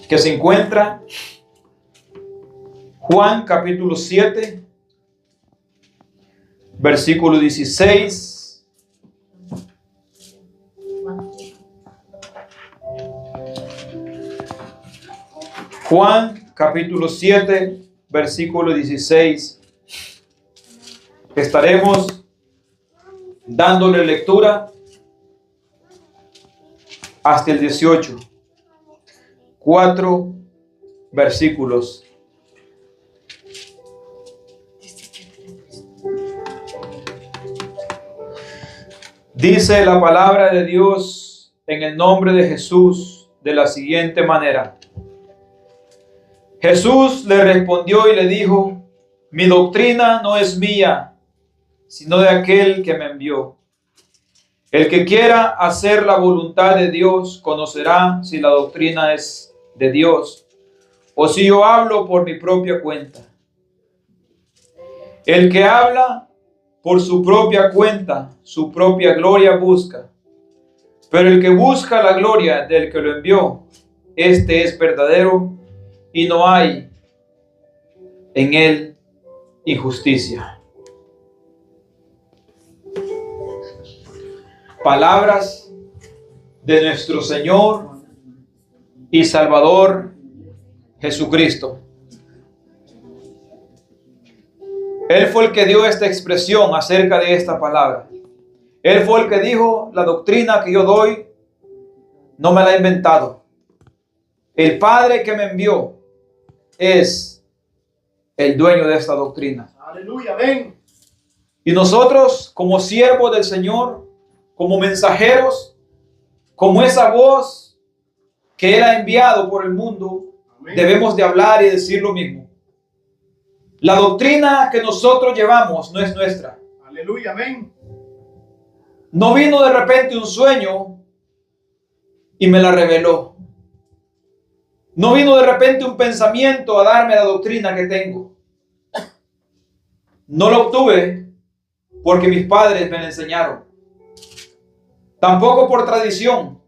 que se encuentra Juan capítulo 7, versículo 16. Juan capítulo 7, versículo 16. Estaremos dándole lectura hasta el 18. 4 versículos. Dice la palabra de Dios en el nombre de Jesús de la siguiente manera. Jesús le respondió y le dijo: mi doctrina no es mía, sino de aquel que me envió. El que quiera hacer la voluntad de Dios conocerá si la doctrina es de Dios o si yo hablo por mi propia cuenta. El que habla por su propia cuenta, su propia gloria busca. Pero el que busca la gloria del que lo envió, este es verdadero y no hay en él injusticia. Palabras de nuestro Señor y Salvador Jesucristo. Él fue el que dio esta expresión acerca de esta palabra. Él fue el que dijo: la doctrina que yo doy no me la he inventado. El Padre que me envió es el dueño de esta doctrina. Aleluya, amén. Y nosotros, como siervos del Señor, como mensajeros, como esa voz que Él ha enviado por el mundo, amén, debemos de hablar y decir lo mismo. La doctrina que nosotros llevamos no es nuestra. Aleluya, amén. No vino de repente un sueño y me la reveló. No vino de repente un pensamiento a darme la doctrina que tengo. No lo obtuve porque mis padres me la enseñaron. Tampoco por tradición.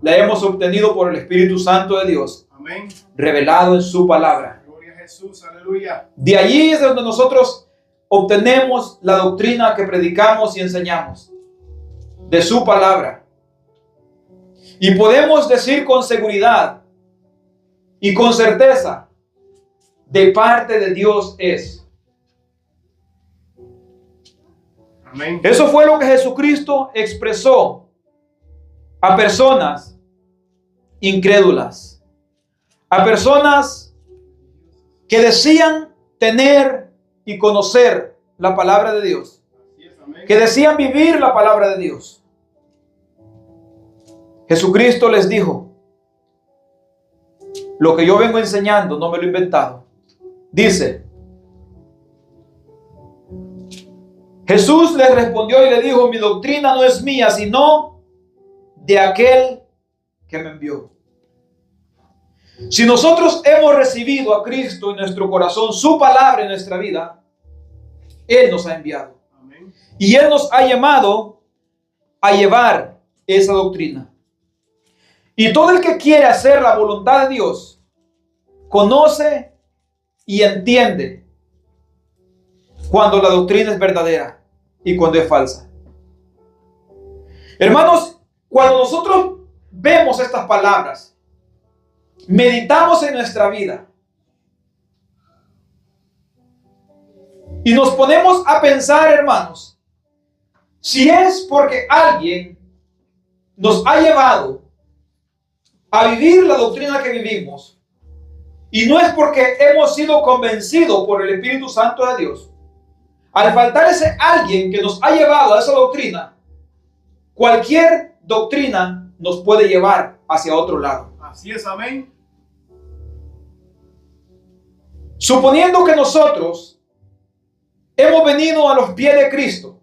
La hemos obtenido por el Espíritu Santo de Dios. Amén. Revelado en su palabra. Gloria a Jesús, aleluya. De allí es donde nosotros obtenemos la doctrina que predicamos y enseñamos. De su palabra. Y podemos decir con seguridad y con certeza: de parte de Dios es. Amén. Eso fue lo que Jesucristo expresó a personas incrédulas, a personas que decían tener y conocer la palabra de Dios, que decían vivir la palabra de Dios. Jesucristo les dijo: lo que yo vengo enseñando no me lo he inventado. Dice, Jesús les respondió y le dijo: mi doctrina no es mía, sino de aquel que me envió. Si nosotros hemos recibido a Cristo en nuestro corazón, su palabra en nuestra vida, Él nos ha enviado. Amén. Y Él nos ha llamado a llevar esa doctrina. Y todo el que quiere hacer la voluntad de Dios, conoce y entiende cuando la doctrina es verdadera y cuando es falsa. Hermanos, cuando nosotros vemos estas palabras, meditamos en nuestra vida y nos ponemos a pensar, hermanos, si es porque alguien nos ha llevado a vivir la doctrina que vivimos y no es porque hemos sido convencidos por el Espíritu Santo de Dios, al faltar ese alguien que nos ha llevado a esa doctrina, cualquier doctrina nos puede llevar hacia otro lado. Así es, amén. Suponiendo que nosotros hemos venido a los pies de Cristo,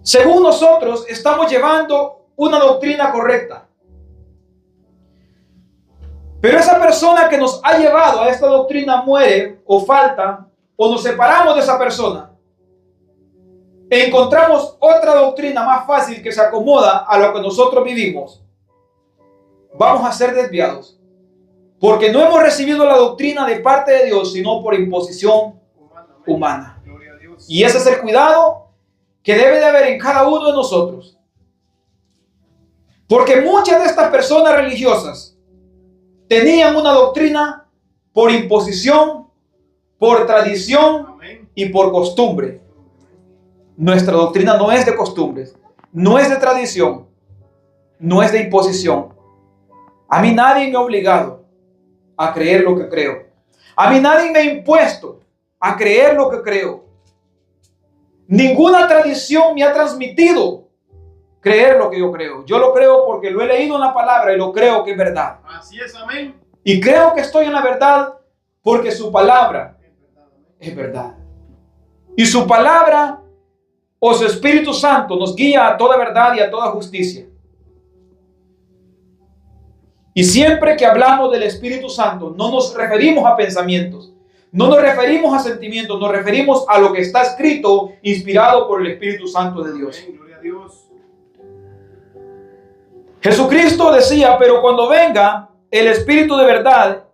según nosotros estamos llevando una doctrina correcta, pero esa persona que nos ha llevado a esta doctrina muere o falta o nos separamos de esa persona, encontramos otra doctrina más fácil que se acomoda a lo que nosotros vivimos, vamos a ser desviados. Porque no hemos recibido la doctrina de parte de Dios, sino por imposición humana. Gloria a Dios. Y ese es el cuidado que debe de haber en cada uno de nosotros. Porque muchas de estas personas religiosas tenían una doctrina por imposición, por tradición Amén. y por costumbre. Nuestra doctrina no es de costumbres, no es de tradición, no es de imposición. A mí nadie me ha obligado a creer lo que creo. A mí nadie me ha impuesto a creer lo que creo. Ninguna tradición me ha transmitido creer lo que yo creo. Yo lo creo porque lo he leído en la palabra y lo creo que es verdad. Así es, amén. Y creo que estoy en la verdad porque su palabra es verdad. Y su palabra o su Espíritu Santo nos guía a toda verdad y a toda justicia. Y siempre que hablamos del Espíritu Santo, no nos referimos a pensamientos, no nos referimos a sentimientos, nos referimos a lo que está escrito, inspirado por el Espíritu Santo de Dios. Amén. Gloria a Dios. Jesucristo decía, pero cuando venga el Espíritu de verdad,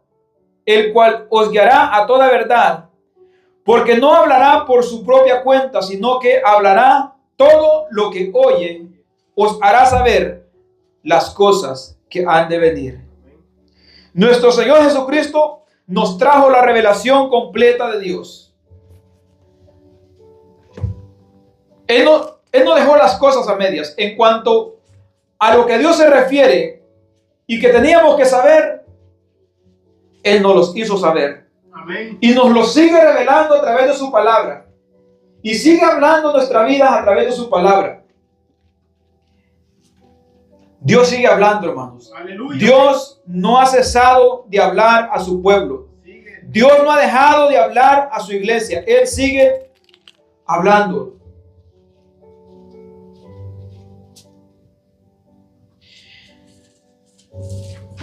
el cual os guiará a toda verdad, porque no hablará por su propia cuenta, sino que hablará todo lo que oye, os hará saber las cosas que han de venir. Nuestro Señor Jesucristo nos trajo la revelación completa de Dios. Él no dejó las cosas a medias. En cuanto a lo que a Dios se refiere y que teníamos que saber, Él nos los hizo saber. Amén. Y nos lo sigue revelando a través de su palabra. Y sigue hablando nuestra vida a través de su palabra. Dios sigue hablando, hermanos. Aleluya. Dios no ha cesado de hablar a su pueblo. Sigue. Dios no ha dejado de hablar a su iglesia. Él sigue hablando.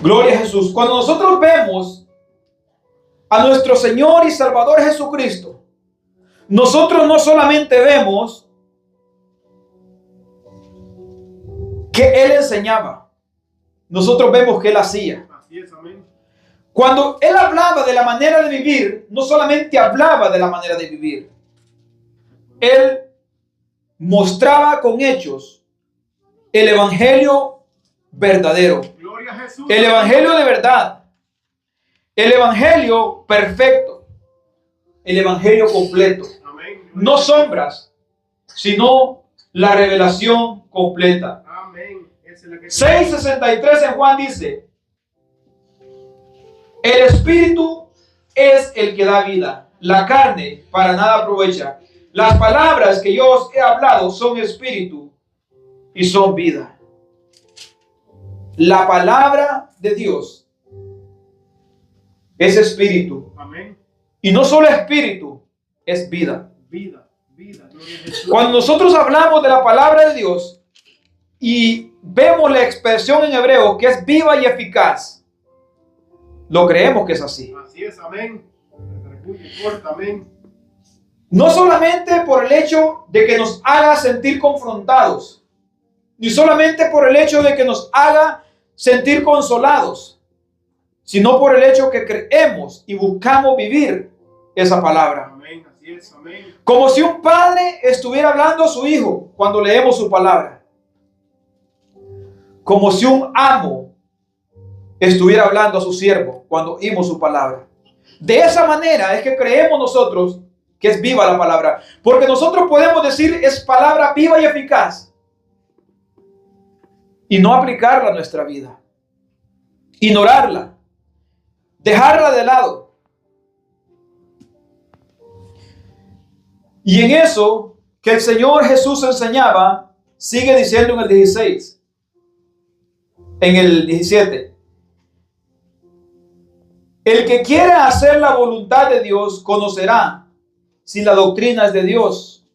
Gloria a Jesús. Cuando nosotros vemos a nuestro Señor y Salvador Jesucristo, nosotros no solamente vemos que Él enseñaba, nosotros vemos que Él hacía. Así es, amén. Cuando Él hablaba de la manera de vivir, no solamente hablaba de la manera de vivir, Él mostraba con hechos el evangelio verdadero, Gloria a Jesús. el evangelio de verdad, el evangelio perfecto, el evangelio completo. Amén. No sombras, sino la Amén. revelación completa. Esa es la que 6:63 en Juan dice: el espíritu es el que da vida, la carne para nada aprovecha. Las palabras que yo os he hablado son espíritu y son vida. La palabra de Dios es espíritu. Amén. Y no solo espíritu, es vida. Vida, vida. Gloria a Jesús. Cuando nosotros hablamos de la palabra de Dios y vemos la expresión en hebreo que es viva y eficaz, lo creemos que es así. Así es, amén. Retribuye fuerte, amén. No solamente por el hecho de que nos haga sentir confrontados, ni solamente por el hecho de que nos haga sentir consolados, sino por el hecho que creemos y buscamos vivir esa palabra. Amén, así es, amén. Como si un padre estuviera hablando a su hijo cuando leemos su palabra. Como si un amo estuviera hablando a su siervo cuando oímos su palabra. De esa manera es que creemos nosotros que es viva la palabra. Porque nosotros podemos decir es palabra viva y eficaz y no aplicarla a nuestra vida. Ignorarla. Dejarla de lado. Y en eso que el Señor Jesús enseñaba, sigue diciendo en el 16, en el 17. El que quiera hacer la voluntad de Dios conocerá si la doctrina es de Dios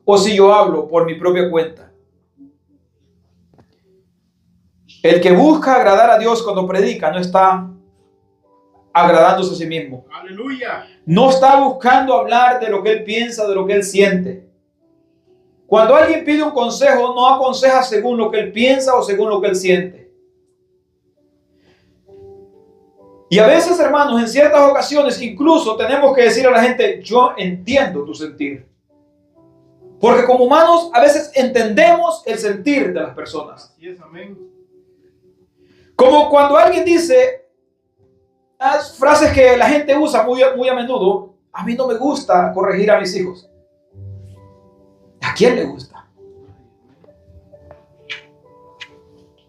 o si yo hablo por mi propia cuenta. El que busca agradar a Dios cuando predica no está agradándose a sí mismo. Aleluya. No está buscando hablar de lo que él piensa, de lo que él siente. Cuando alguien pide un consejo, no aconseja según lo que él piensa o según lo que él siente. Y a veces, hermanos, en ciertas ocasiones incluso tenemos que decir a la gente, yo entiendo tu sentir. Porque como humanos a veces entendemos el sentir de las personas. Así es, amén. Como cuando alguien dice las frases que la gente usa muy a menudo, a mí no me gusta corregir a mis hijos. ¿A quién le gusta?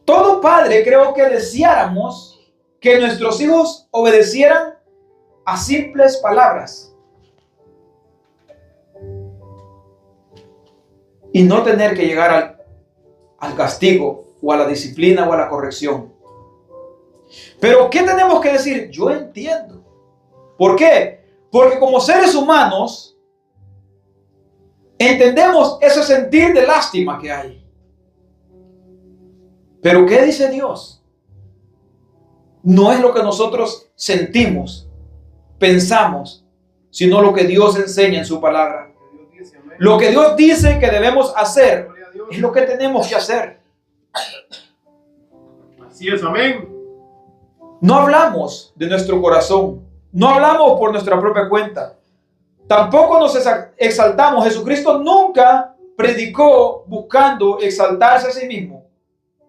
Todo padre creo que deseáramos que nuestros hijos obedecieran a simples palabras y no tener que llegar al castigo o a la disciplina o a la corrección. Pero ¿qué tenemos que decir? Yo entiendo. ¿Por qué? Porque como seres humanos entendemos ese sentir de lástima que hay. Pero ¿qué dice Dios? No es lo que nosotros sentimos, pensamos, sino lo que Dios enseña en su palabra. Lo que Dios dice que debemos hacer es lo que tenemos que hacer. Así es, amén. No hablamos de nuestro corazón, no hablamos por nuestra propia cuenta. Tampoco nos exaltamos. Jesucristo nunca predicó buscando exaltarse a sí mismo,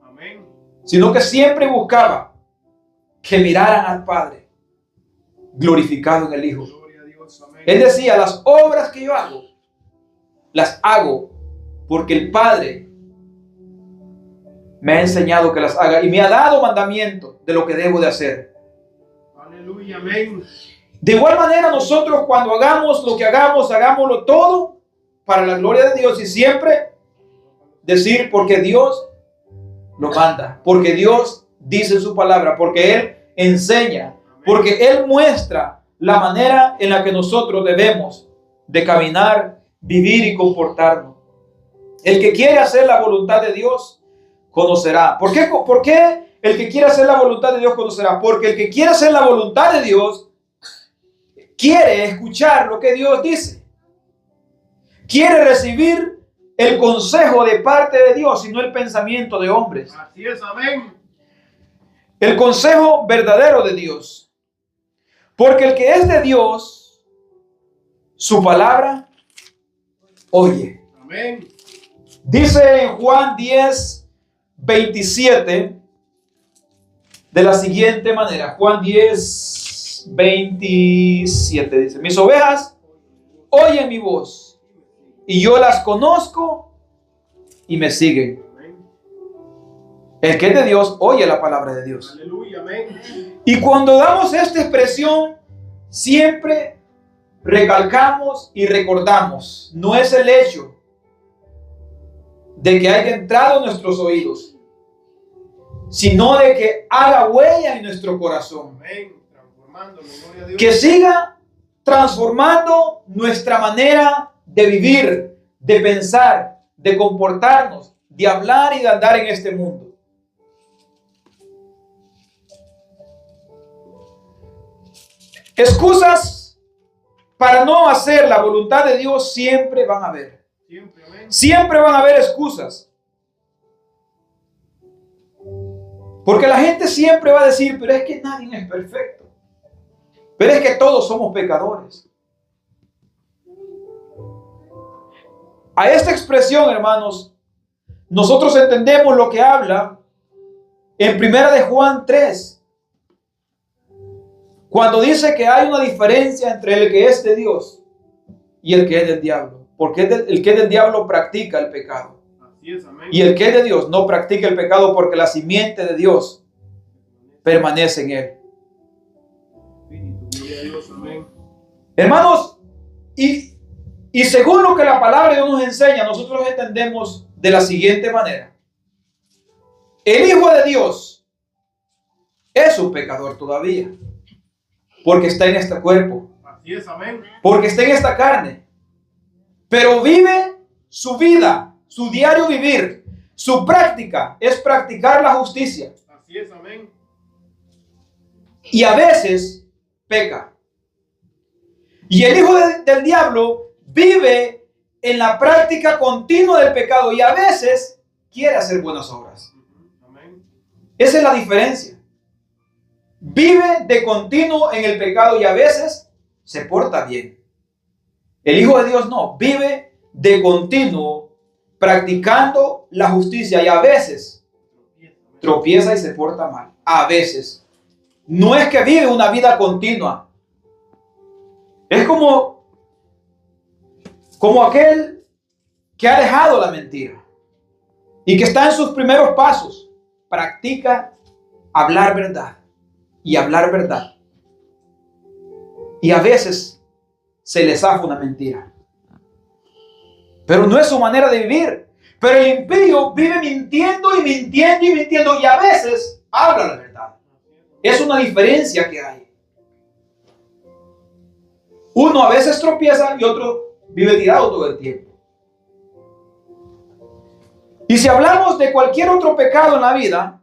Amén. sino que siempre buscaba que miraran al Padre glorificado en el Hijo. Gloria a Dios, amén. Él decía, las obras que yo hago, las hago porque el Padre me ha enseñado que las haga y me ha dado mandamiento de lo que debo de hacer. Aleluya, amén. De igual manera nosotros cuando hagamos lo que hagamos, hagámoslo todo para la gloria de Dios y siempre decir porque Dios lo manda, porque Dios dice su palabra, porque Él enseña, porque Él muestra la manera en la que nosotros debemos de caminar, vivir y comportarnos. El que quiere hacer la voluntad de Dios conocerá. ¿Por qué el que quiere hacer la voluntad de Dios conocerá? Porque el que quiere hacer la voluntad de Dios quiere escuchar lo que Dios dice. Quiere recibir el consejo de parte de Dios y no el pensamiento de hombres. Así es, amén. El consejo verdadero de Dios. Porque el que es de Dios, su palabra oye. Amén. Dice en Juan 10, 27 de la siguiente manera. Juan 10, 27 dice, mis ovejas oyen mi voz y yo las conozco y me siguen. El que es de Dios oye la palabra de Dios. Aleluya, amén. Y cuando damos esta expresión, siempre recalcamos y recordamos, no es el hecho de que haya entrado en nuestros oídos, sino de que haga huella en nuestro corazón. Amén. Transformándolo, gloria a Dios. Que siga transformando nuestra manera de vivir, de pensar, de comportarnos, de hablar y de andar en este mundo. Excusas para no hacer la voluntad de Dios siempre van a haber. Siempre, amén. Siempre van a haber excusas. Porque la gente siempre va a decir, pero es que nadie es perfecto. Pero es que todos somos pecadores. A esta expresión, hermanos, nosotros entendemos lo que habla en 1 de Juan 3. Cuando dice que hay una diferencia entre el que es de Dios y el que es del diablo. Porque el que es del diablo practica el pecado. Así es, amén. Y el que es de Dios no practica el pecado porque la simiente de Dios permanece en él. Espíritu, gloria a Dios, amén. Hermanos, y según lo que la palabra de Dios nos enseña, nosotros entendemos de la siguiente manera. El Hijo de Dios es un pecador todavía. Porque está en este cuerpo. Así es, amén. Porque está en esta carne. Pero vive su vida, su diario vivir. Su práctica es practicar la justicia. Así es, amén. Y a veces peca. Y el hijo del diablo vive en la práctica continua del pecado y a veces quiere hacer buenas obras. Amén. Esa es la diferencia. vive de continuo en el pecado y a veces se porta bien. El Hijo de Dios no, vive de continuo practicando la justicia y a veces tropieza y se porta mal. A veces. No es que vive una vida continua. Es como aquel que ha dejado la mentira y que está en sus primeros pasos. Practica hablar verdad y hablar verdad. Y a veces se le zafa una mentira. Pero no es su manera de vivir. Pero el impío vive mintiendo y mintiendo y mintiendo y a veces habla la verdad. Es una diferencia que hay. Uno a veces tropieza y otro vive tirado todo el tiempo. Y si hablamos de cualquier otro pecado en la vida,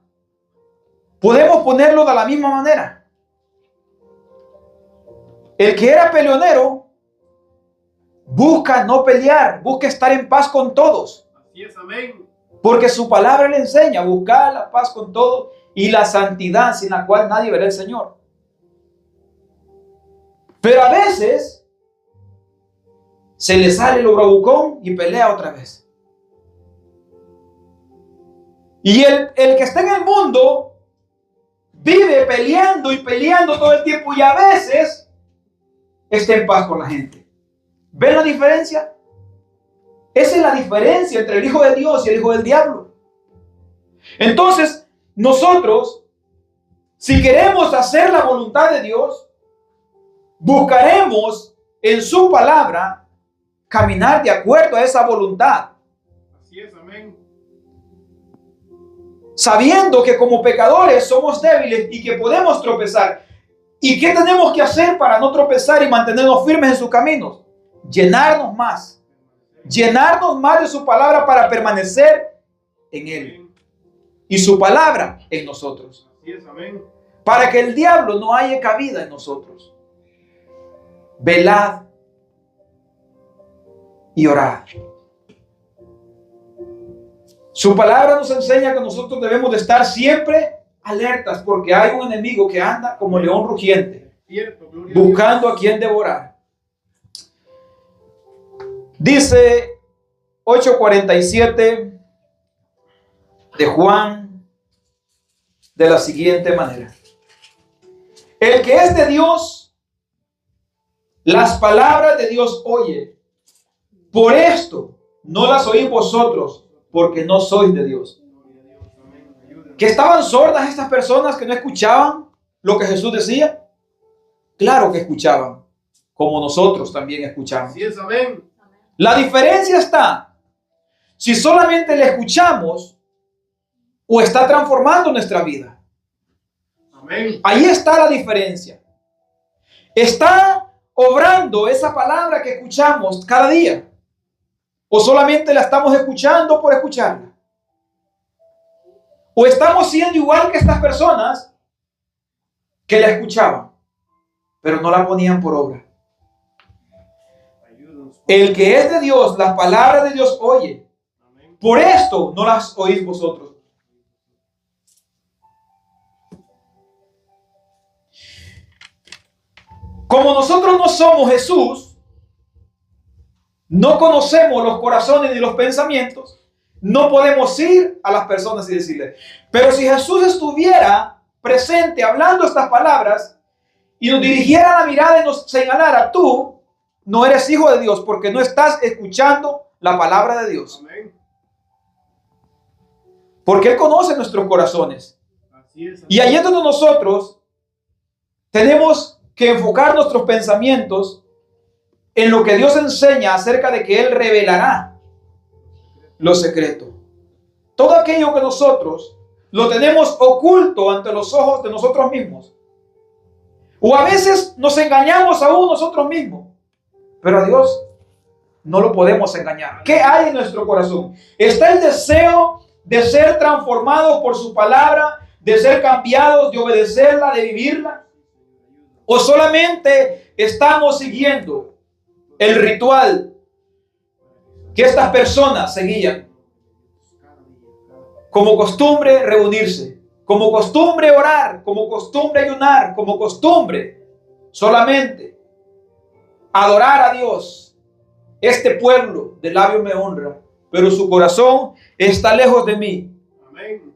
podemos ponerlo de la misma manera. El que era peleonero busca no pelear, busca estar en paz con todos. Así es, amén. Porque su palabra le enseña a buscar la paz con todos y la santidad sin la cual nadie verá al Señor. Pero a veces se le sale el bravucón y pelea otra vez. Y el que está en el mundo vive peleando y peleando todo el tiempo y a veces está en paz con la gente. ¿Ven la diferencia? Esa es la diferencia entre el Hijo de Dios y el hijo del diablo. Entonces, nosotros, si queremos hacer la voluntad de Dios, buscaremos en su palabra caminar de acuerdo a esa voluntad. Así es, amén. Sabiendo que como pecadores somos débiles y que podemos tropezar. ¿Y qué tenemos que hacer para no tropezar y mantenernos firmes en sus caminos? Llenarnos más de su palabra para permanecer en Él y su palabra en nosotros. Así es, amén. Para que el diablo no haya cabida en nosotros. Velad y orad. Su palabra nos enseña que nosotros debemos de estar siempre alertas porque hay un enemigo que anda como león rugiente, buscando a quien devorar. Dice 8:47 de Juan de la siguiente manera: el que es de Dios, las palabras de Dios oye. Por esto no las oís vosotros, porque no sois de Dios. ¿Que estaban sordas estas personas que no escuchaban lo que Jesús decía? Claro que escuchaban, como nosotros también escuchamos. Así es, amén. La diferencia está si solamente le escuchamos o está transformando nuestra vida. Amén. Ahí está la diferencia. ¿Está obrando esa palabra que escuchamos cada día? ¿O solamente la estamos escuchando por escucharla? ¿O estamos siendo igual que estas personas que la escuchaban, pero no la ponían por obra? El que es de Dios, las palabras de Dios oye. Por esto no las oís vosotros. Como nosotros no somos Jesús, no conocemos los corazones ni los pensamientos, no podemos ir a las personas y decirles. Pero si Jesús estuviera presente hablando estas palabras y nos dirigiera la mirada y nos señalara: tú no eres hijo de Dios porque no estás escuchando la palabra de Dios. Amén. Porque Él conoce nuestros corazones. Así es, amén. Y ahí es donde nosotros tenemos que enfocar nuestros pensamientos en lo que Dios enseña acerca de que Él revelará lo secreto. Todo aquello que nosotros lo tenemos oculto ante los ojos de nosotros mismos. O a veces nos engañamos aún nosotros mismos. Pero a Dios no lo podemos engañar. ¿Qué hay en nuestro corazón? ¿Está el deseo de ser transformados por su palabra, de ser cambiados, de obedecerla, de vivirla? ¿O solamente estamos siguiendo el ritual que estas personas seguían? Como costumbre reunirse, como costumbre orar, como costumbre ayunar, como costumbre solamente adorar a Dios. Este pueblo de labios me honra, pero su corazón está lejos de mí. Amén.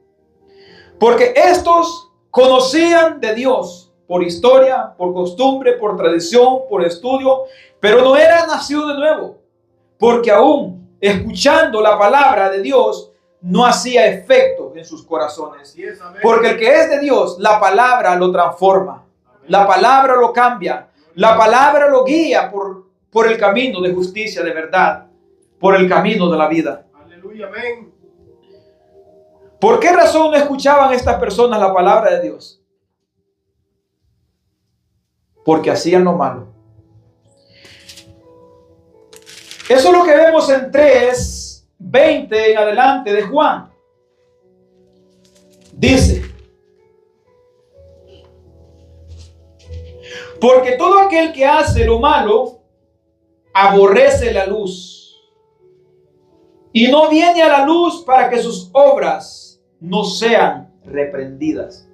Porque estos conocían de Dios por historia, por costumbre, por tradición, por estudio, pero no eran nacidos de nuevo, porque aún escuchando la palabra de Dios no hacía efecto en sus corazones. Así es, amén. Porque el que es de Dios, la palabra lo transforma, Amén. la palabra lo cambia, la palabra lo guía por el camino de justicia, de verdad, por el camino de la vida. Aleluya, amén. ¿Por qué razón no escuchaban estas personas la palabra de Dios? Porque hacían lo malo. Eso es lo que vemos en 3:20 en adelante de Juan. Dice: porque todo aquel que hace lo malo aborrece la luz y no viene a la luz para que sus obras no sean reprendidas.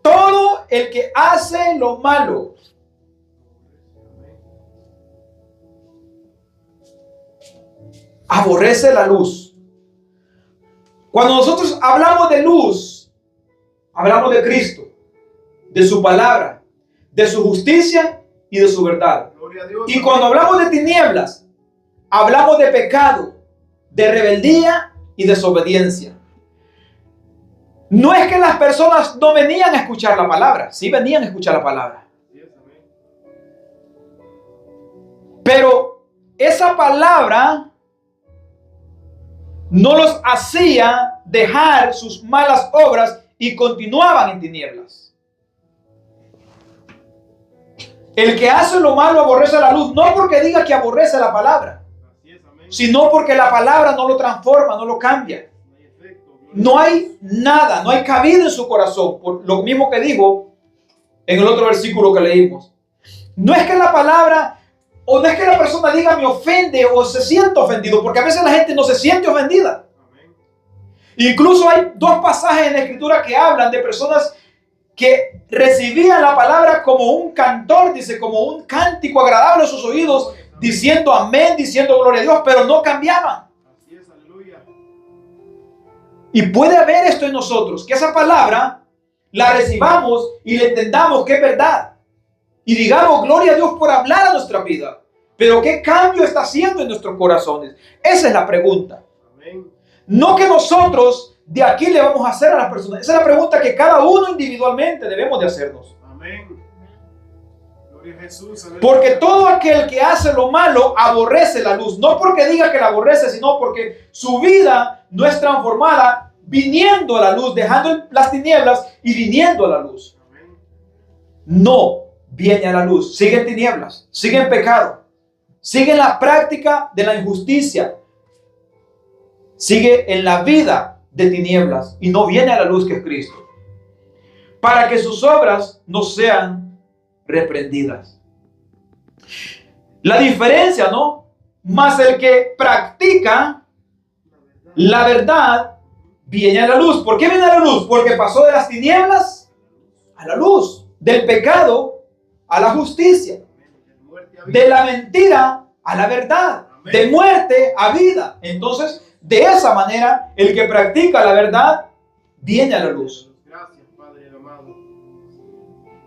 Todo el que hace lo malo aborrece la luz. Cuando nosotros hablamos de luz, hablamos de Cristo, de su palabra, de su justicia y de su verdad. Gloria a Dios. Y cuando hablamos de tinieblas, hablamos de pecado, de rebeldía y desobediencia. No es que las personas no venían a escuchar la palabra, sí venían a escuchar la palabra. Así es, amén. Pero esa palabra no los hacía dejar sus malas obras y continuaban en tinieblas. El que hace lo malo aborrece la luz, no porque diga que aborrece la palabra, Así es, amén. sino porque la palabra no lo transforma, no lo cambia. No hay efecto. No hay nada, no hay cabida en su corazón, por lo mismo que dijo en el otro versículo que leímos. No es que la palabra, o no es que la persona diga me ofende o se sienta ofendido, porque a veces la gente no se siente ofendida. Amén. Incluso hay 2 pasajes en la Escritura que hablan de personas que recibían la palabra como un cantor, dice, como un cántico agradable a sus oídos, diciendo amén, diciendo gloria a Dios, pero no cambiaban. Así es, aleluya. Y puede haber esto en nosotros, que esa palabra la recibamos y le entendamos que es verdad. Y digamos, gloria a Dios por hablar a nuestra vida. Pero ¿qué cambio está haciendo en nuestros corazones? Esa es la pregunta. Amén. No que nosotros de aquí le vamos a hacer a las personas. Esa es la pregunta que cada uno individualmente debemos de hacernos. Amén. Gloria a Jesús. Aleluya. Porque todo aquel que hace lo malo aborrece la luz. No porque diga que la aborrece, sino porque su vida no es transformada viniendo a la luz, dejando las tinieblas y viniendo a la luz. Amén. No viene a la luz, sigue en tinieblas, sigue en pecado, sigue en la práctica de la injusticia, sigue en la vida de tinieblas y no viene a la luz que es Cristo, para que sus obras no sean reprendidas. La diferencia, ¿no? Más el que practica la verdad viene a la luz. ¿Por qué viene a la luz? Porque pasó de las tinieblas a la luz, del pecado a la justicia, de la mentira a la verdad, de muerte a vida. Entonces, de esa manera, el que practica la verdad viene a la luz, Gracias, Padre amado.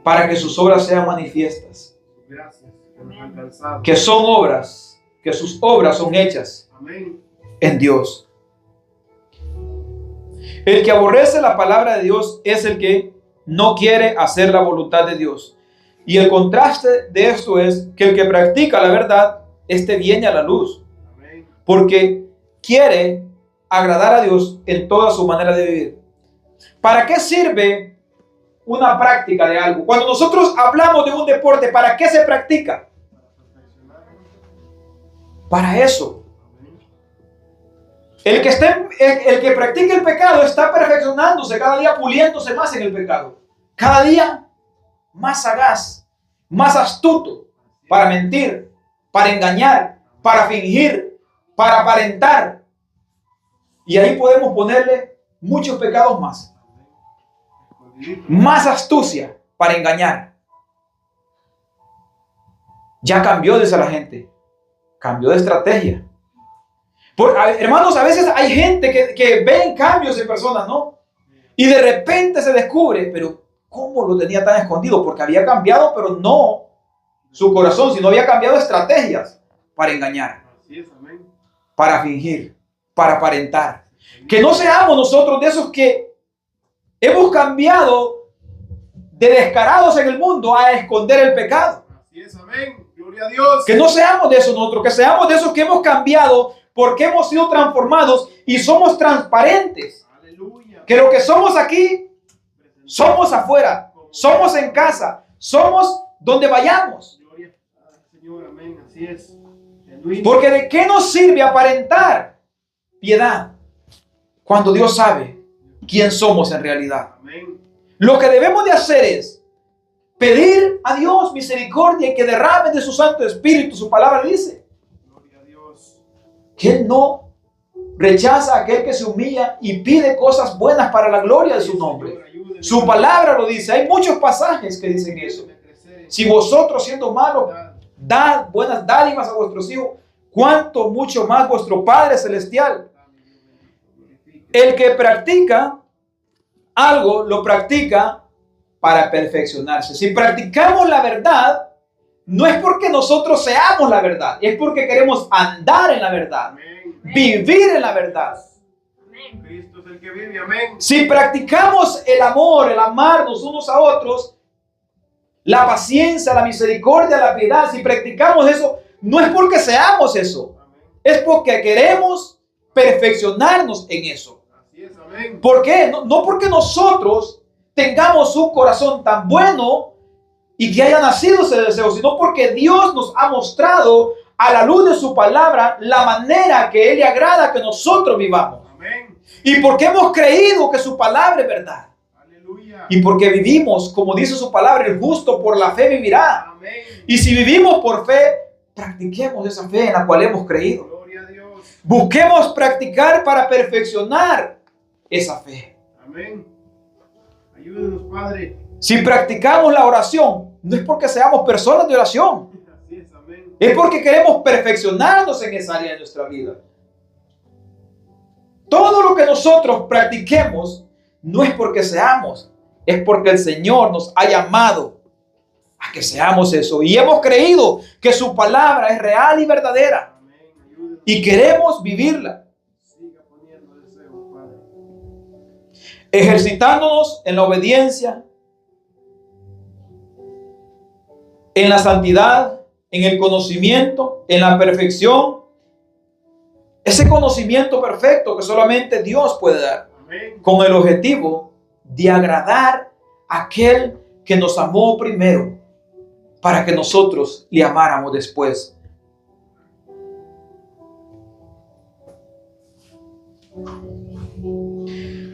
para que sus obras sean manifiestas, Gracias que nos ha alcanzado. que son obras, que sus obras son hechas Amén. en Dios. El que aborrece la palabra de Dios es el que no quiere hacer la voluntad de Dios. Y el contraste de esto es que el que practica la verdad, este viene a la luz, Amén. porque quiere agradar a Dios en toda su manera de vivir. ¿Para qué sirve una práctica de algo? Cuando nosotros hablamos de un deporte, ¿para qué se practica? Para perfeccionar. Para eso. Amén. El que practica el pecado está perfeccionándose cada día, puliéndose más en el pecado. Cada día más sagaz, más astuto para mentir, para engañar, para fingir, para aparentar. Y ahí podemos ponerle muchos pecados más. más astucia para engañar. Ya cambió, dice la gente. Cambió de estrategia. Hermanos, a veces hay gente que ven cambios en personas, ¿no? Y de repente se descubre, pero ¿cómo lo tenía tan escondido? Porque había cambiado, pero no su corazón, sino había cambiado estrategias para engañar, para fingir, para aparentar. Que no seamos nosotros de esos que hemos cambiado de descarados en el mundo a esconder el pecado. Así es, amén. Gloria a Dios. Que no seamos de esos nosotros, que seamos de esos que hemos cambiado porque hemos sido transformados y somos transparentes. Aleluya. Que lo que somos aquí, somos afuera, somos en casa, somos donde vayamos. Gloria al Señor, amén. Así es. Genuino. Porque ¿de qué nos sirve aparentar piedad cuando Dios sabe quién somos en realidad? Amén. Lo que debemos de hacer es pedir a Dios misericordia y que derrame de su Santo Espíritu. Su palabra dice Gloria a Dios. que Él no rechaza a aquel que se humilla y pide cosas buenas para la gloria de su nombre. Su palabra lo dice. Hay muchos pasajes que dicen eso. Si vosotros, siendo malos, dad buenas dádivas a vuestros hijos, cuánto mucho más vuestro Padre Celestial. El que practica algo, lo practica para perfeccionarse. Si practicamos la verdad, no es porque nosotros seamos la verdad, es porque queremos andar en la verdad, Amén. vivir en la verdad. Cristo es el que vive, amén. Si practicamos el amor, el amarnos unos a otros, la paciencia, la misericordia, la piedad, si practicamos eso, no es porque seamos eso, es porque queremos perfeccionarnos en eso. Así es, amén. ¿Por qué? No porque nosotros tengamos un corazón tan bueno y que haya nacido ese deseo, sino porque Dios nos ha mostrado a la luz de su palabra la manera que Él le agrada que nosotros vivamos. Amén. Y porque hemos creído que su palabra es verdad. Aleluya. Y porque vivimos, como dice su palabra, el justo por la fe vivirá. Amén. Y si vivimos por fe, practiquemos esa fe en la cual hemos creído. Gloria a Dios. Busquemos practicar para perfeccionar esa fe. Amén. Ayúdenos, Padre. Si practicamos la oración, no es porque seamos personas de oración, Así es, amén. es porque queremos perfeccionarnos en esa área de nuestra vida. Todo lo que nosotros practiquemos no es porque seamos, es porque el Señor nos ha llamado a que seamos eso. Y hemos creído que su palabra es real y verdadera Amén. Ayúdenos. y queremos vivirla, Siga poniendo deseos, Padre. ejercitándonos en la obediencia, en la santidad, en el conocimiento, en la perfección. Ese conocimiento perfecto que solamente Dios puede dar, Amén. con el objetivo de agradar a aquel que nos amó primero, para que nosotros le amáramos después.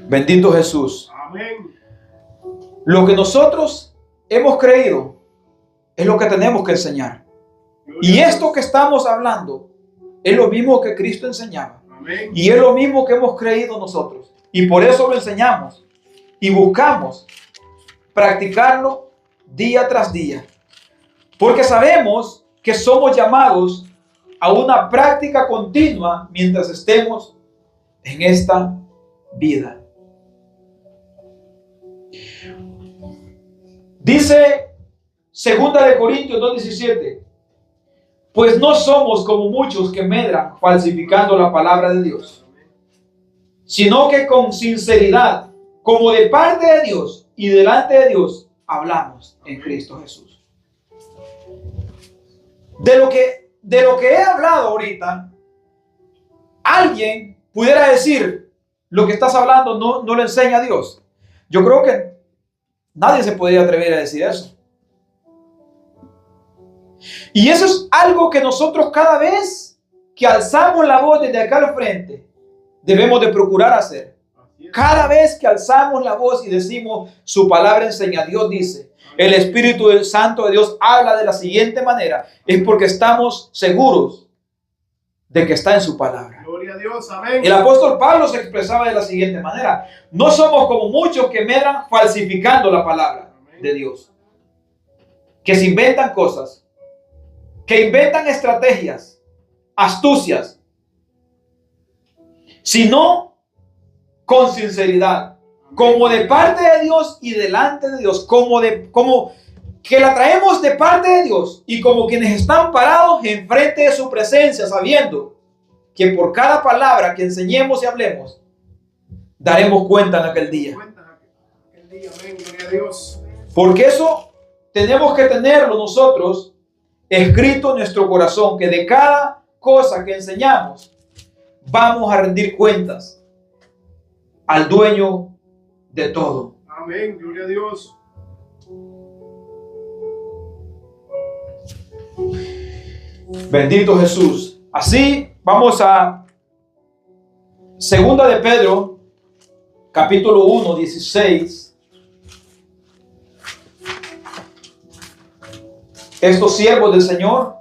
Bendito Jesús. Amén. Lo que nosotros hemos creído es lo que tenemos que enseñar. Gloria Y a esto Dios. que estamos hablando es lo mismo que Cristo enseñaba. Amén. Y es lo mismo que hemos creído nosotros. Y por eso lo enseñamos. Y buscamos practicarlo día tras día. Porque sabemos que somos llamados a una práctica continua mientras estemos en esta vida. Dice 2 Corintios 2:17. Pues no somos como muchos que medran falsificando la palabra de Dios, sino que con sinceridad, como de parte de Dios y delante de Dios, hablamos en Cristo Jesús. De lo que he hablado ahorita, alguien pudiera decir, lo que estás hablando no lo enseña Dios. Yo creo que nadie se podría atrever a decir eso. Y eso es algo que nosotros cada vez que alzamos la voz desde acá al frente, debemos de procurar hacer. Así es. Cada vez que alzamos la voz y decimos, su palabra enseña, Dios dice, el Espíritu Santo de Dios habla de la siguiente manera, es porque estamos seguros de que está en su palabra. Gloria Gloria a Dios. Amén. El apóstol Pablo se expresaba de la siguiente manera: no somos como muchos que medran falsificando la palabra de Dios, que se inventan cosas, que inventan estrategias, astucias, sino con sinceridad, como de parte de Dios y delante de Dios, como que la traemos de parte de Dios y como quienes están parados enfrente de su presencia, sabiendo que por cada palabra que enseñemos y hablemos, daremos cuenta en aquel día. Amén. Gloria a Dios. Porque eso tenemos que tenerlo nosotros escrito en nuestro corazón, que de cada cosa que enseñamos vamos a rendir cuentas al dueño de todo. Amén. Gloria a Dios. Bendito Jesús. Así vamos a Segunda de Pedro, capítulo 1, 16. Estos siervos del Señor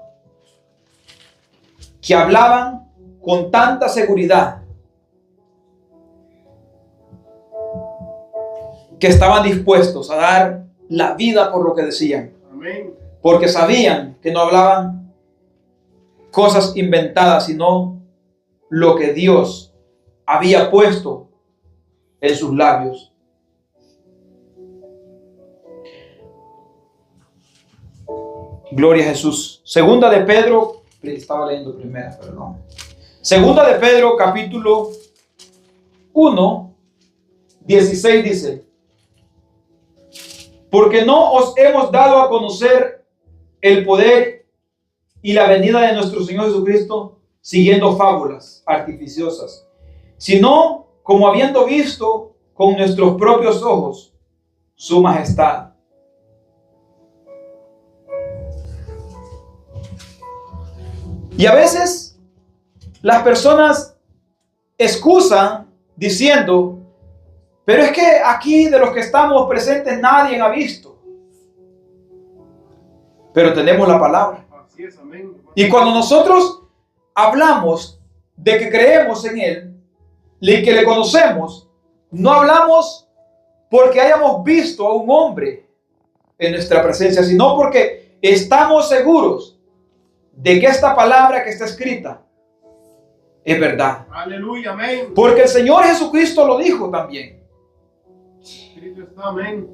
que hablaban con tanta seguridad, que estaban dispuestos a dar la vida por lo que decían. Amén. Porque sabían que no hablaban cosas inventadas, sino lo que Dios había puesto en sus labios. Gloria a Jesús. Segunda de Pedro, estaba leyendo primera, perdón. Segunda de Pedro, capítulo 1, 16 dice: porque no os hemos dado a conocer el poder y la venida de nuestro Señor Jesucristo siguiendo fábulas artificiosas, sino como habiendo visto con nuestros propios ojos su majestad. Y a veces las personas excusan diciendo: pero es que aquí de los que estamos presentes nadie ha visto. Pero tenemos la palabra. Así es, amén. Y cuando nosotros hablamos de que creemos en Él y que le conocemos, no hablamos porque hayamos visto a un hombre en nuestra presencia, sino porque estamos seguros de que esta palabra que está escrita es verdad. Aleluya, amén. Porque el Señor Jesucristo lo dijo también. Escrito está, amén.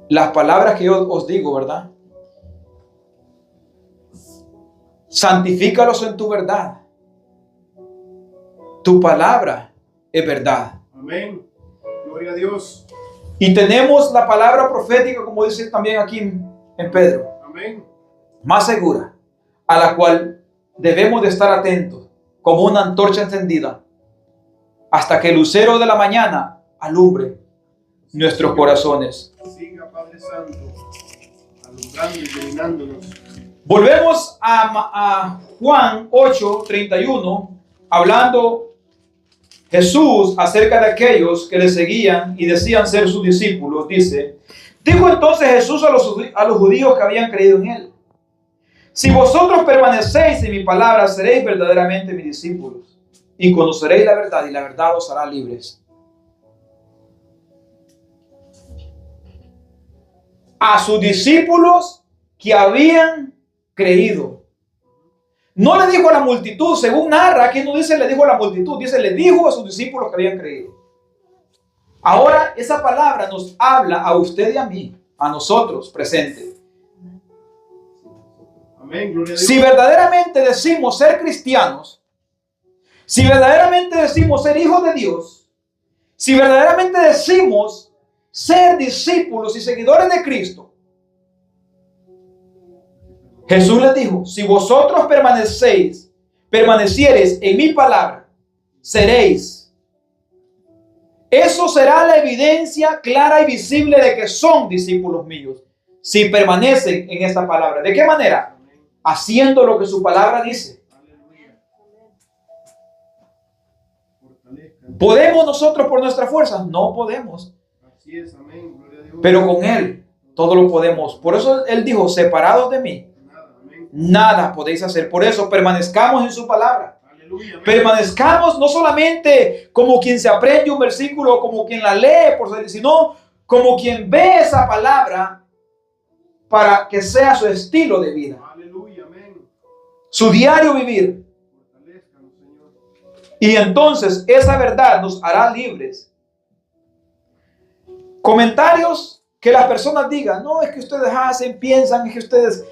Las palabras que yo os digo, ¿verdad? Santifícalos en tu verdad. Tu palabra es verdad. Amén. Gloria a Dios. Y tenemos la palabra profética, como dice también aquí en Pedro, Amén. más segura, a la cual debemos de estar atentos, como una antorcha encendida, hasta que el lucero de la mañana alumbre nuestros corazones. Siga, Padre Santo, alumbrando y iluminándonos. Volvemos a Juan 8:31, hablando Jesús acerca de aquellos que le seguían y decían ser sus discípulos. Dice: dijo entonces Jesús a los judíos que habían creído en él: si vosotros permanecéis en mi palabra, seréis verdaderamente mis discípulos, y conoceréis la verdad, y la verdad os hará libres. A sus discípulos que habían creído. No le dijo a la multitud, según narra, aquí no dice le dijo a la multitud, dice le dijo a sus discípulos que habían creído. Ahora esa palabra nos habla a usted y a mí, a nosotros presentes. Amén, gloria a Dios. Si verdaderamente decimos ser cristianos, si verdaderamente decimos ser hijos de Dios, si verdaderamente decimos ser discípulos y seguidores de Cristo, Jesús les dijo: si vosotros permaneciereis en mi palabra, seréis. Eso será la evidencia clara y visible de que son discípulos míos, si permanecen en esta palabra. ¿De qué manera? Haciendo lo que su palabra dice. Aleluya. ¿Podemos nosotros por nuestra fuerza? No podemos. Así es, amén, gloria a Dios. Pero con Él todo lo podemos. Por eso Él dijo: separados de mí, Nada, amén. nada podéis hacer. Por eso permanezcamos en su palabra. Aleluya. Aleluya. Amén. Permanezcamos no solamente como quien se aprende un versículo, como quien la lee, sino como quien ve esa palabra para que sea su estilo de vida, Aleluya. Amén. su diario vivir. Fortalezcanos, Señor. Y entonces esa verdad nos hará libres. Comentarios que las personas digan, no, es que ustedes hacen, piensan, es que ustedes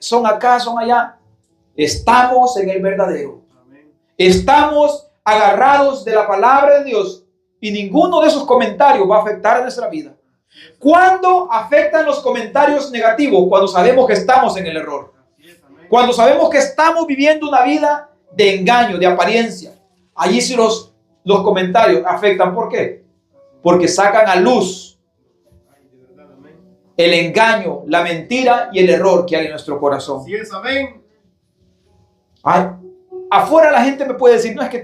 son acá, son allá. Estamos en el verdadero. Amén. Estamos agarrados de la palabra de Dios y ninguno de esos comentarios va a afectar a nuestra vida. ¿Cuándo afectan los comentarios negativos? Cuando sabemos que estamos en el error. Así es. Amén. Cuando sabemos que estamos viviendo una vida de engaño, de apariencia. Allí sí los comentarios afectan. ¿Por qué? Porque sacan a luz Ay, de verdad. Amén. el engaño, la mentira y el error que hay en nuestro corazón. Así es. Amén. Ay, afuera la gente me puede decir, no, es que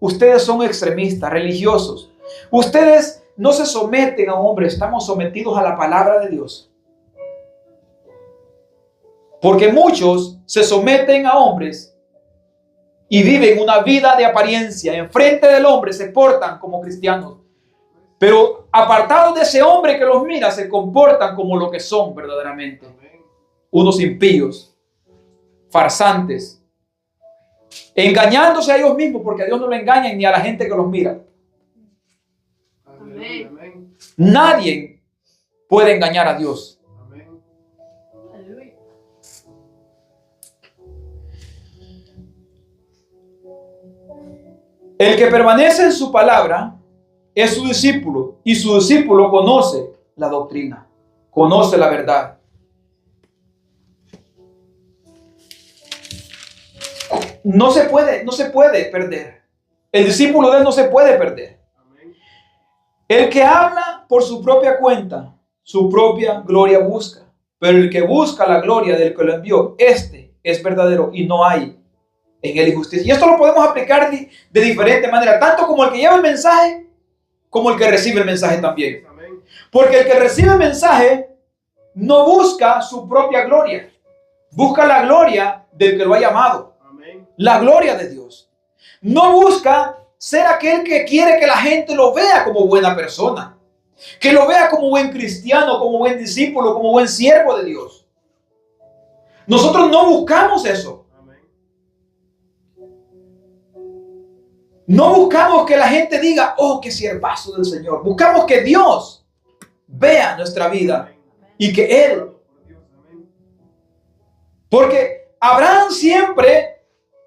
ustedes son extremistas, religiosos. Ustedes no se someten a hombres, estamos sometidos a la palabra de Dios. Porque muchos se someten a hombres y viven una vida de apariencia. Enfrente del hombre se portan como cristianos. Pero apartados de ese hombre que los mira, se comportan como lo que son verdaderamente. Amén. Unos impíos, farsantes, engañándose a ellos mismos, porque a Dios no lo engañan ni a la gente que los mira. Aleluya. Amén. Nadie puede engañar a Dios. Amén. Aleluya. El que permanece en su palabra es su discípulo, y su discípulo conoce la doctrina, conoce la verdad. No se puede perder. El discípulo de él no se puede perder. Amén. El que habla por su propia cuenta, su propia gloria busca. Pero el que busca la gloria del que lo envió, este es verdadero y no hay en él injusticia. Y esto lo podemos aplicar de diferente manera, tanto como el que lleva el mensaje, como el que recibe el mensaje también. Amén. Porque el que recibe el mensaje no busca su propia gloria, busca la gloria del que lo ha llamado, Amén. la gloria de Dios. No busca ser aquel que quiere que la gente lo vea como buena persona, que lo vea como buen cristiano, como buen discípulo, como buen siervo de Dios. Nosotros no buscamos eso. Amén. No buscamos que la gente diga, oh, qué siervazo del Señor. Buscamos que Dios vea nuestra vida y que Él, Por Dios. Amén. porque habrán siempre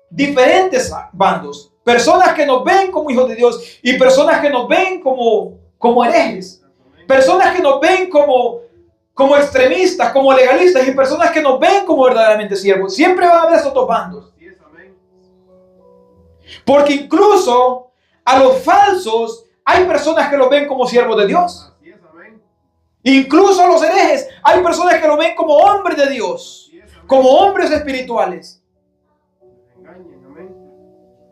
diferentes bandos, personas que nos ven como hijos de Dios y personas que nos ven como herejes, Amén. personas que nos ven como extremistas, como legalistas y personas que nos ven como verdaderamente siervos. Siempre va a haber esos dos bandos. Así es. Amén. Porque incluso a los falsos hay personas que los ven como siervos de Dios. Así es. Amén. Incluso a los herejes hay personas que lo ven como hombres de Dios, Así es. Amén. como hombres espirituales. Engañen. Amén.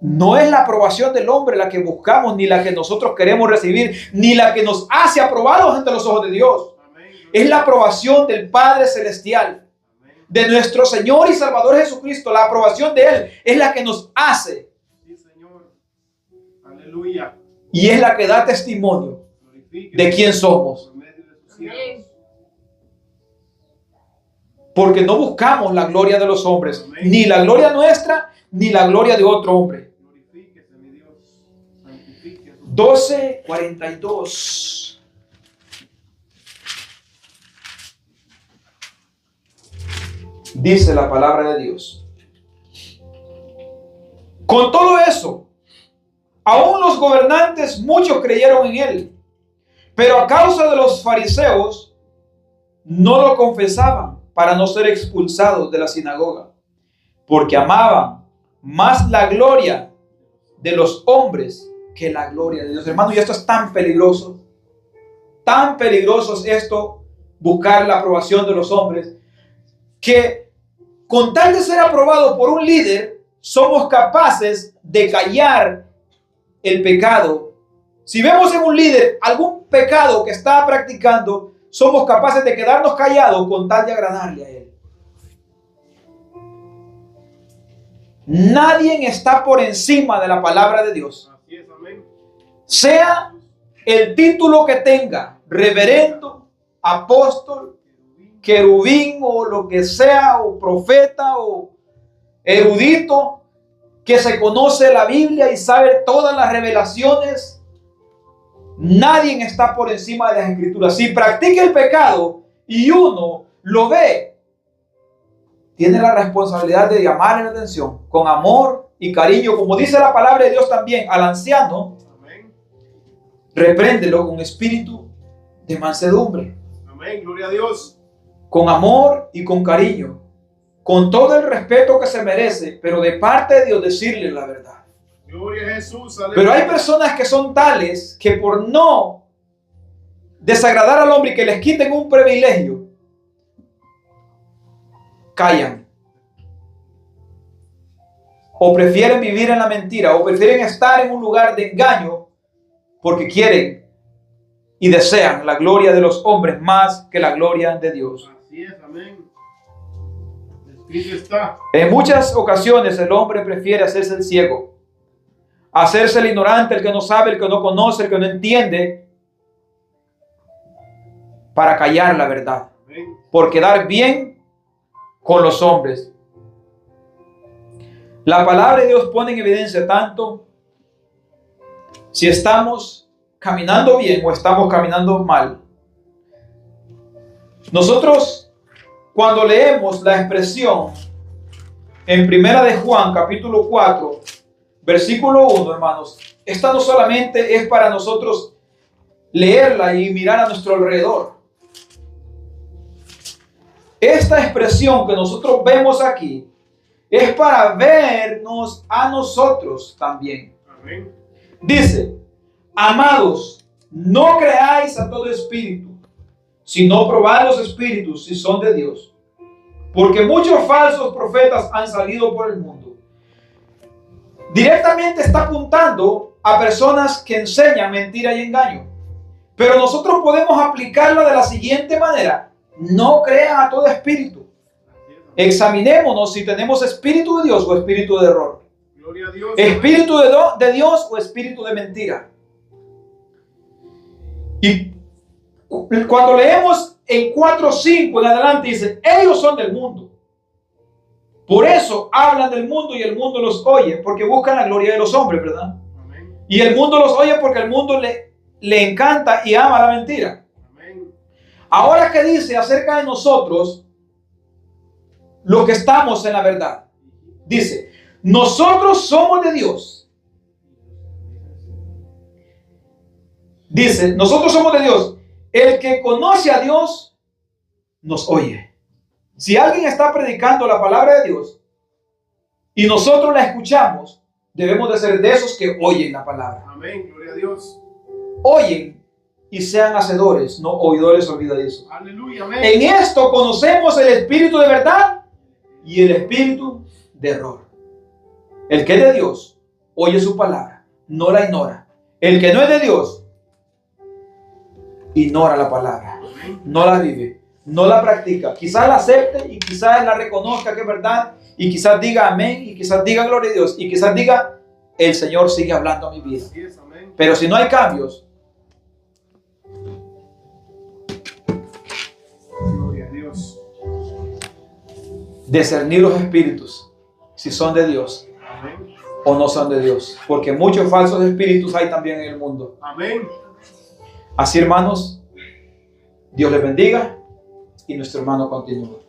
No es la aprobación del hombre la que buscamos, ni la que nosotros queremos recibir, ni la que nos hace aprobados ante los ojos de Dios. Amén. Es la aprobación del Padre Celestial, Amén. de nuestro Señor y Salvador Jesucristo. La aprobación de Él es la que nos hace Sí, Señor. Aleluya. y es la que da testimonio Glorifique de quién somos. por medio de sus Amén. siervos. Porque no buscamos la gloria de los hombres, Amén. ni la gloria nuestra, ni la gloria de otro hombre. Glorifíquese, mi Dios. Santifique su 12:42. Dice la palabra de Dios. Con todo eso, aún los gobernantes muchos creyeron en él, pero a causa de los fariseos no lo confesaban para no ser expulsados de la sinagoga, porque amaban más la gloria de los hombres que la gloria de Dios. Hermano, y esto es tan peligroso es esto, buscar la aprobación de los hombres, que con tal de ser aprobado por un líder, somos capaces de callar el pecado. Si vemos en un líder algún pecado que está practicando, somos capaces de quedarnos callados con tal de agradarle a él. Nadie está por encima de la palabra de Dios. Así es, amén. Sea el título que tenga, reverendo, apóstol, querubín o lo que sea, o profeta o erudito, que se conoce la Biblia y sabe todas las revelaciones. Nadie está por encima de las escrituras. Si practica el pecado y uno lo ve, tiene la responsabilidad de llamarle la atención con amor y cariño, como dice la palabra de Dios también al anciano. Amén. Repréndelo con espíritu de mansedumbre. Amén. Gloria a Dios. Con amor y con cariño, con todo el respeto que se merece, pero de parte de Dios decirle la verdad. Gloria a Jesús. Aleluya. Pero hay personas que son tales que por no desagradar al hombre y que les quiten un privilegio, callan. O prefieren vivir en la mentira, o prefieren estar en un lugar de engaño porque quieren y desean la gloria de los hombres más que la gloria de Dios. Así es, amén. Escrito está. En muchas ocasiones el hombre prefiere hacerse el ciego, hacerse el ignorante, el que no sabe, el que no conoce, el que no entiende, para callar la verdad, Amén. por quedar bien con los hombres. La palabra de Dios pone en evidencia tanto si estamos caminando bien o estamos caminando mal. Nosotros, cuando leemos la expresión en Primera de Juan, capítulo 4, versículo 1, hermanos, esta no solamente es para nosotros leerla y mirar a nuestro alrededor. Esta expresión que nosotros vemos aquí es para vernos a nosotros también. Amén. Dice: amados, no creáis a todo espíritu, sino probad los espíritus si son de Dios, porque muchos falsos profetas han salido por el mundo. Directamente está apuntando a personas que enseñan mentira y engaño. Pero nosotros podemos aplicarla de la siguiente manera: no crean a todo espíritu. Examinémonos si tenemos espíritu de Dios o espíritu de error. Gloria a Dios. Espíritu de Dios o espíritu de mentira. Y cuando leemos en 4:5 en adelante, dice: ellos son del mundo. Por eso hablan del mundo y el mundo los oye, porque buscan la gloria de los hombres, ¿verdad? Amén. Y el mundo los oye porque el mundo le encanta y ama la mentira. Amén. Ahora, ¿qué dice acerca de nosotros, los que estamos en la verdad? Dice: nosotros somos de Dios. Dice: nosotros somos de Dios. El que conoce a Dios nos oye. Si alguien está predicando la palabra de Dios y nosotros la escuchamos, debemos de ser de esos que oyen la palabra. Amén. Gloria a Dios. Oyen y sean hacedores, no oidores olvidadizos. Aleluya. Amén. En esto conocemos el espíritu de verdad y el espíritu de error. El que es de Dios oye su palabra, no la ignora. El que no es de Dios ignora la palabra, no la vive, no la practica. Quizás la acepte y quizás la reconozca que es verdad y quizás diga amén y quizás diga gloria a Dios y quizás diga: el Señor sigue hablando a mi vida. Así es, amén. Pero si no hay cambios, Gloria a Dios. discernir los espíritus, si son de Dios Amén. o no son de Dios, porque muchos falsos espíritus hay también en el mundo. Amén. Así, hermanos, Dios les bendiga y nuestro hermano continúa.